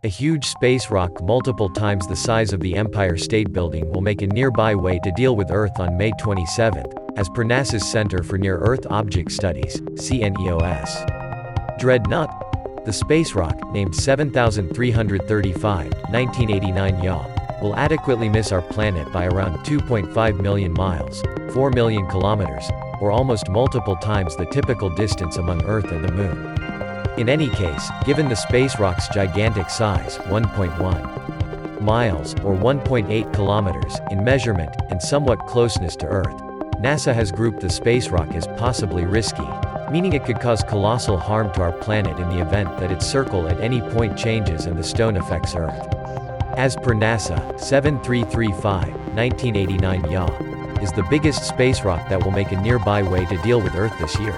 A huge space rock multiple times the size of the Empire State Building will make a nearby way to deal with Earth on May 27, as per NASA's Center for Near-Earth Object Studies, CNEOS. Dreadnought, the space rock, named 7335, 1989 YA, will adequately miss our planet by around 2.5 million miles, 4 million kilometers, or almost multiple times the typical distance among Earth and the Moon. In any case, given the space rock's gigantic size, 1.1 miles, or 1.8 kilometers, in measurement, and somewhat closeness to Earth, NASA has grouped the space rock as possibly risky, meaning it could cause colossal harm to our planet in the event that its circle at any point changes and the stone affects Earth. As per NASA, 7335, 1989 YA, is the biggest space rock that will make a nearby way to deal with Earth this year.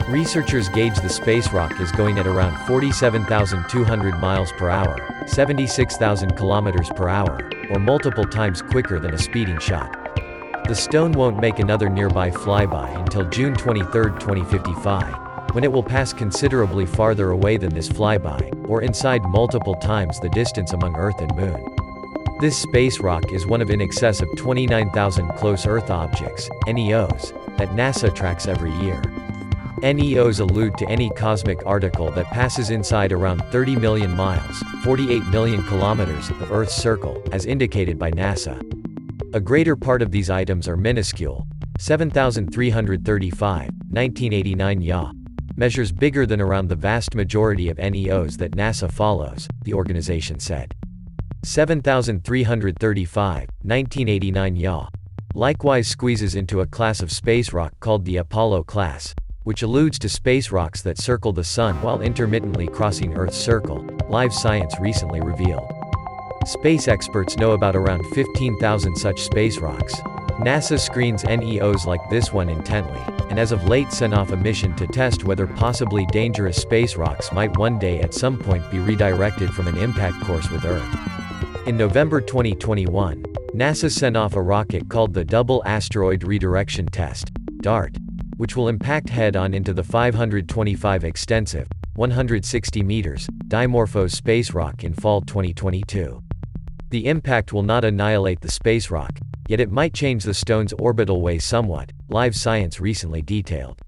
Researchers gauge the space rock is going at around 47,200 miles per hour, 76,000 kilometers per hour, or multiple times quicker than a speeding shot. The stone won't make another nearby flyby until June 23, 2055, when it will pass considerably farther away than this flyby, or inside multiple times the distance among Earth and Moon. This space rock is one of in excess of 29,000 close Earth objects, NEOs, that NASA tracks every year. NEOs allude to any cosmic article that passes inside around 30 million miles, 48 million kilometers, of Earth's circle, as indicated by NASA. A greater part of these items are minuscule. 7335, 1989 YA, measures bigger than around the vast majority of NEOs that NASA follows, the organization said. 7335, 1989 YA, likewise squeezes into a class of space rock called the Apollo class, which alludes to space rocks that circle the Sun while intermittently crossing Earth's circle, Live Science recently revealed. Space experts know about around 15,000 such space rocks. NASA screens NEOs like this one intently, and as of late sent off a mission to test whether possibly dangerous space rocks might one day at some point be redirected from an impact course with Earth. In November 2021, NASA sent off a rocket called the Double Asteroid Redirection Test, DART, which will impact head-on into the 525 extensive, 160 meters, Dimorphos space rock in fall 2022. The impact will not annihilate the space rock, yet it might change the stone's orbital way somewhat, Live Science recently detailed.